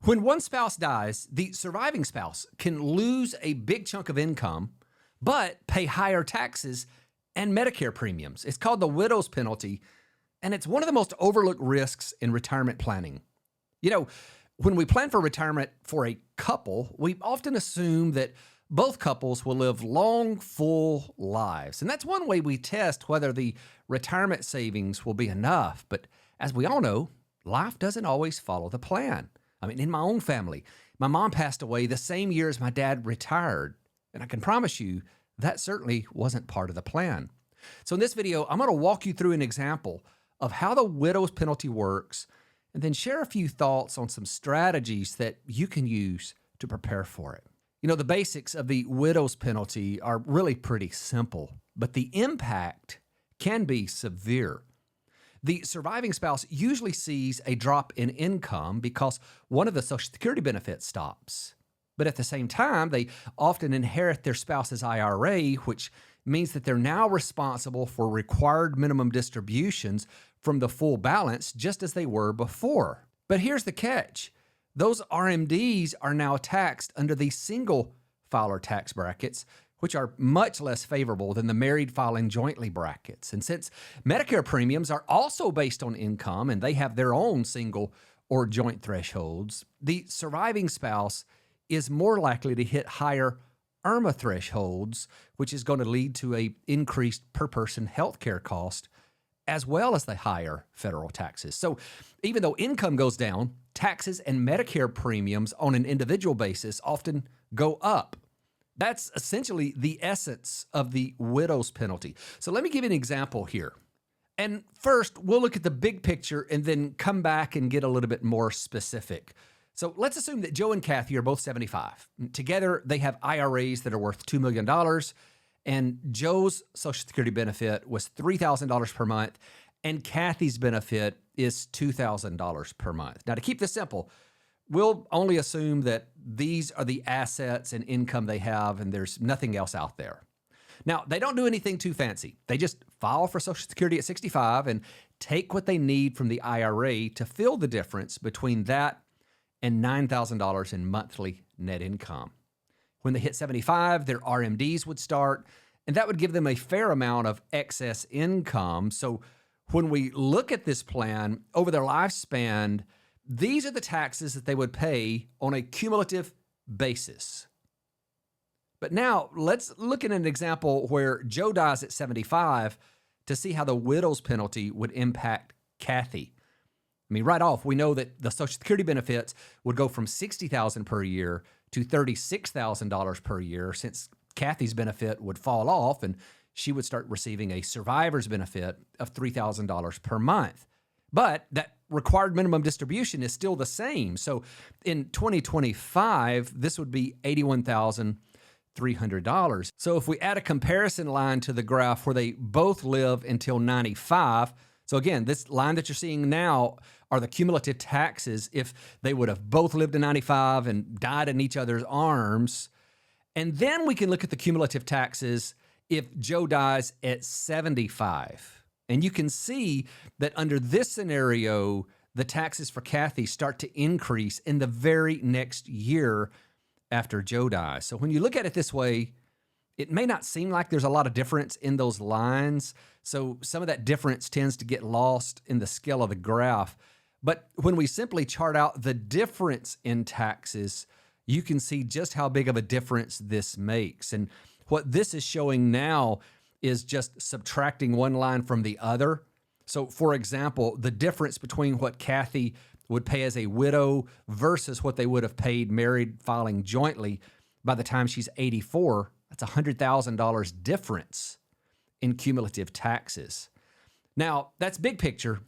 When one spouse dies, the surviving spouse can lose a big chunk of income, but pay higher taxes and Medicare premiums. It's called the widow's penalty, and it's one of the most overlooked risks in retirement planning. You know, when we plan for retirement for a couple, we often assume that both couples will live long, full lives. And that's one way we test whether the retirement savings will be enough. But as we all know, life doesn't always follow the plan. I mean, in my own family, my mom passed away the same year as my dad retired. And I can promise you that certainly wasn't part of the plan. So in this video, I'm going to walk you through an example of how the widow's penalty works, and then share a few thoughts on some strategies that you can use to prepare for it. You know, the basics of the widow's penalty are really pretty simple, but the impact can be severe. The surviving spouse usually sees a drop in income because one of the Social Security benefits stops. But at the same time, they often inherit their spouse's IRA, which means that they're now responsible for required minimum distributions from the full balance, just as they were before. But here's the catch. Those RMDs are now taxed under the single filer tax brackets, which are much less favorable than the married filing jointly brackets. And since Medicare premiums are also based on income and they have their own single or joint thresholds, the surviving spouse is more likely to hit higher IRMA thresholds, which is going to lead to an increased per person healthcare cost, as well as the higher federal taxes. So even though income goes down, taxes and Medicare premiums on an individual basis often go up. That's essentially the essence of the widow's penalty. So let me give you an example here. And first, we'll look at the big picture and then come back and get a little bit more specific. So let's assume that Joe and Kathy are both 75. Together, they have IRAs that are worth $2 million, and Joe's Social Security benefit was $3,000 per month, and Kathy's benefit is $2,000 per month. Now, to keep this simple, we'll only assume that these are the assets and income they have, and there's nothing else out there. Now, they don't do anything too fancy. They just file for Social Security at 65 and take what they need from the IRA to fill the difference between that and $9,000 in monthly net income. When they hit 75, their RMDs would start, and that would give them a fair amount of excess income. So when we look at this plan over their lifespan, these are the taxes that they would pay on a cumulative basis. But now let's look at an example where Joe dies at 75 to see how the widow's penalty would impact Kathy. I mean, right off, we know that the Social Security benefits would go from $60,000 per year to $36,000 per year, since Kathy's benefit would fall off and she would start receiving a survivor's benefit of $3,000 per month. But that required minimum distribution is still the same. So in 2025, this would be $81,300. So if we add a comparison line to the graph where they both live until 95, so again, this line that you're seeing now are the cumulative taxes if they would have both lived to 95 and died in each other's arms. And then we can look at the cumulative taxes if Joe dies at 75. And you can see that under this scenario, the taxes for Kathy start to increase in the very next year after Joe dies. So when you look at it this way, it may not seem like there's a lot of difference in those lines. So some of that difference tends to get lost in the scale of the graph. But when we simply chart out the difference in taxes, you can see just how big of a difference this makes. And what this is showing now is just subtracting one line from the other. So for example, the difference between what Kathy would pay as a widow versus what they would have paid married filing jointly by the time she's 84, that's $100,000 difference in cumulative taxes. Now, that's big picture,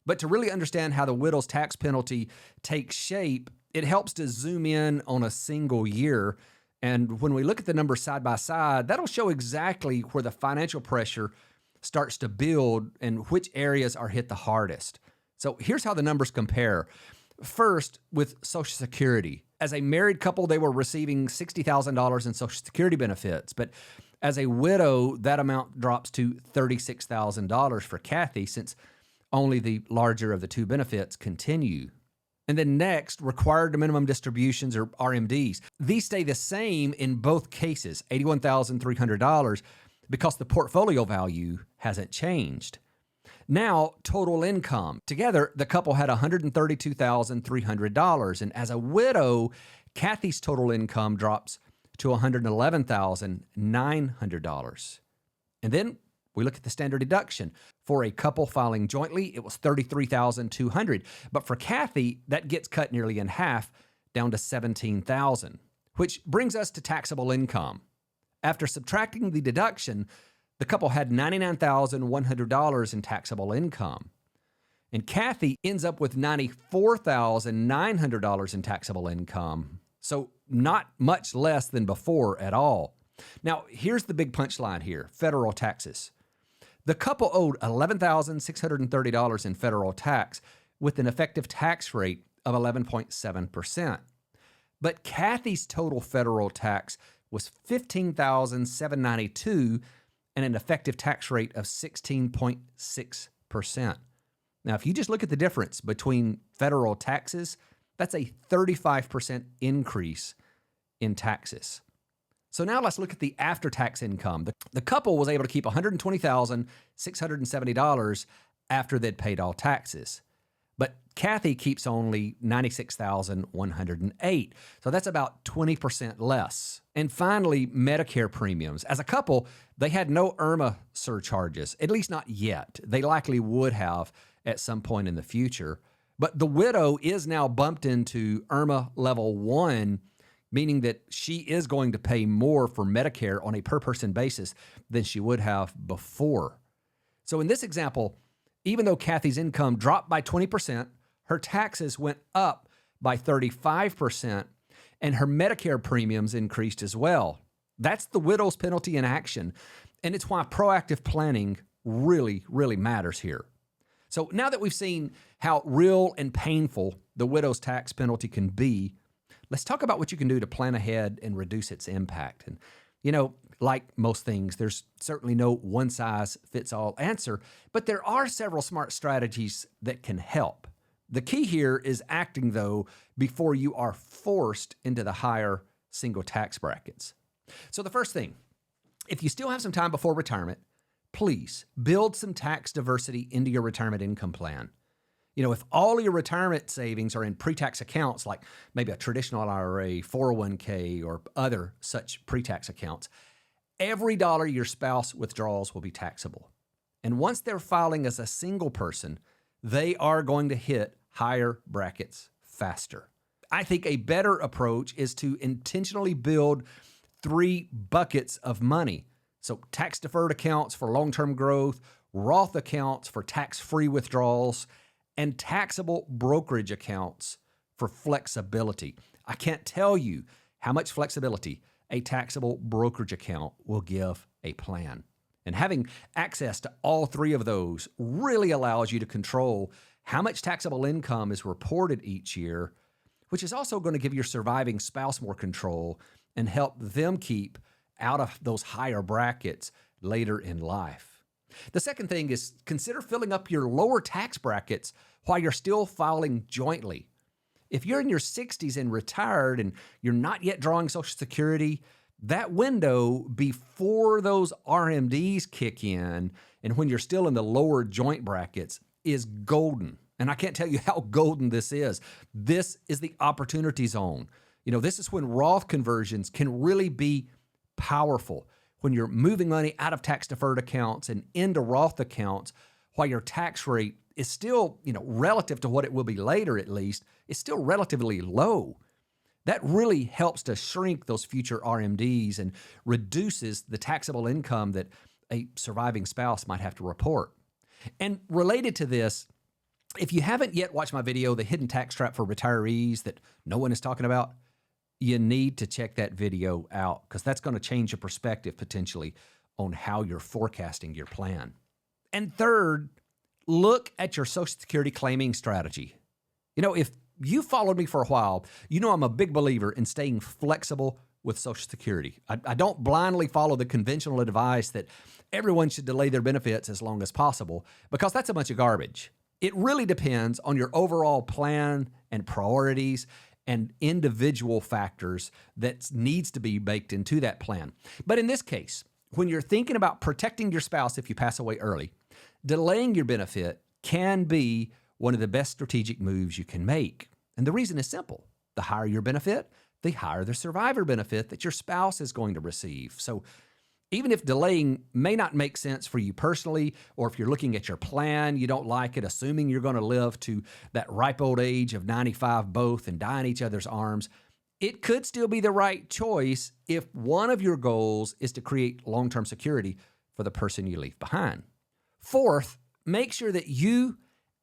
but to really understand how the widow's tax penalty takes shape, it helps to zoom in on a single year. And when we look at the numbers side by side, that'll show exactly where the financial pressure starts to build and which areas are hit the hardest. So here's how the numbers compare. First, with Social Security. As a married couple, they were receiving $60,000 in Social Security benefits, but as a widow, that amount drops to $36,000 for Kathy, since only the larger of the two benefits continue. And then next, required minimum distributions or RMDs. These stay the same in both cases, $81,300, because the portfolio value hasn't changed. Now, total income. Together, the couple had $132,300. And as a widow, Kathy's total income drops to $111,900. And then we look at the standard deduction. For a couple filing jointly, it was $33,200. But for Kathy, that gets cut nearly in half, down to $17,000, which brings us to taxable income. After subtracting the deduction, the couple had $99,100 in taxable income. And Kathy ends up with $94,900 in taxable income. So not much less than before at all. Now, here's the big punchline here, federal taxes. The couple owed $11,630 in federal tax with an effective tax rate of 11.7%. But Kathy's total federal tax was $15,792 and an effective tax rate of 16.6%. Now, if you just look at the difference between federal taxes, that's a 35% increase in taxes. So now let's look at the after-tax income. The couple was able to keep $120,670 after they'd paid all taxes. But Kathy keeps only $96,108. So that's about 20% less. And finally, Medicare premiums. As a couple, they had no IRMA surcharges, at least not yet. They likely would have at some point in the future. But the widow is now bumped into IRMA level 1, meaning that she is going to pay more for Medicare on a per-person basis than she would have before. So in this example, even though Kathy's income dropped by 20%, her taxes went up by 35%, and her Medicare premiums increased as well. That's the widow's penalty in action, and it's why proactive planning really, really matters here. So now that we've seen how real and painful the widow's tax penalty can be, let's talk about what you can do to plan ahead and reduce its impact. And, like most things, there's certainly no one-size-fits-all answer, but there are several smart strategies that can help. The key here is acting, though, before you are forced into the higher single tax brackets. So the first thing, if you still have some time before retirement, please build some tax diversity into your retirement income plan. If all your retirement savings are in pre-tax accounts, like maybe a traditional IRA, 401k, or other such pre-tax accounts, every dollar your spouse withdraws will be taxable. And once they're filing as a single person, they are going to hit higher brackets faster. I think a better approach is to intentionally build 3 buckets of money. So tax-deferred accounts for long-term growth, Roth accounts for tax-free withdrawals, and taxable brokerage accounts for flexibility. I can't tell you how much flexibility a taxable brokerage account will give a plan. And having access to all 3 of those really allows you to control how much taxable income is reported each year, which is also going to give your surviving spouse more control and help them keep out of those higher brackets later in life. The second thing is consider filling up your lower tax brackets while you're still filing jointly. If you're in your 60s and retired and you're not yet drawing Social Security, that window before those RMDs kick in and when you're still in the lower joint brackets is golden. And I can't tell you how golden this is. This is the opportunity zone. This is when Roth conversions can really be powerful. When you're moving money out of tax-deferred accounts and into Roth accounts, while your tax rate is still, relative to what it will be later at least, is still relatively low. That really helps to shrink those future RMDs and reduces the taxable income that a surviving spouse might have to report. And related to this, if you haven't yet watched my video, The Hidden Tax Trap for Retirees, that no one is talking about, you need to check that video out because that's going to change your perspective potentially on how you're forecasting your plan. And third, look at your Social Security claiming strategy. If you followed me for a while, I'm a big believer in staying flexible with Social Security. I don't blindly follow the conventional advice that everyone should delay their benefits as long as possible because that's a bunch of garbage. It really depends on your overall plan and priorities and individual factors that needs to be baked into that plan. But in this case, when you're thinking about protecting your spouse if you pass away early, delaying your benefit can be one of the best strategic moves you can make. And the reason is simple. The higher your benefit, the higher the survivor benefit that your spouse is going to receive. So even if delaying may not make sense for you personally, or if you're looking at your plan, you don't like it, assuming you're going to live to that ripe old age of 95 both and die in each other's arms, it could still be the right choice if one of your goals is to create long-term security for the person you leave behind. Fourth, make sure that you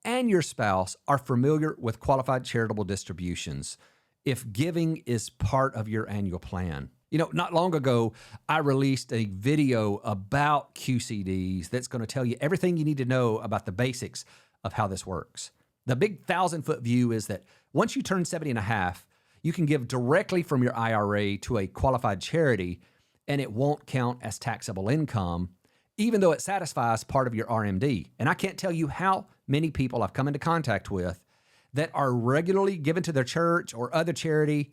and your spouse are familiar with qualified charitable distributions if giving is part of your annual plan. Not long ago, I released a video about QCDs that's going to tell you everything you need to know about the basics of how this works. The big 1,000-foot view is that once you turn 70 and a half, you can give directly from your IRA to a qualified charity, and it won't count as taxable income, even though it satisfies part of your RMD. And I can't tell you how many people I've come into contact with that are regularly given to their church or other charity,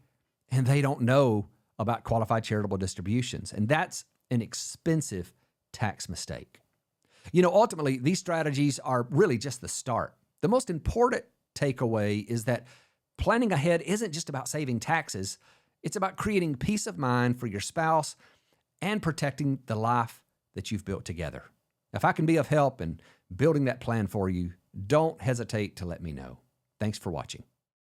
and they don't know about qualified charitable distributions. And that's an expensive tax mistake. Ultimately, these strategies are really just the start. The most important takeaway is that planning ahead isn't just about saving taxes. It's about creating peace of mind for your spouse and protecting the life that you've built together. If I can be of help in building that plan for you, don't hesitate to let me know. Thanks for watching.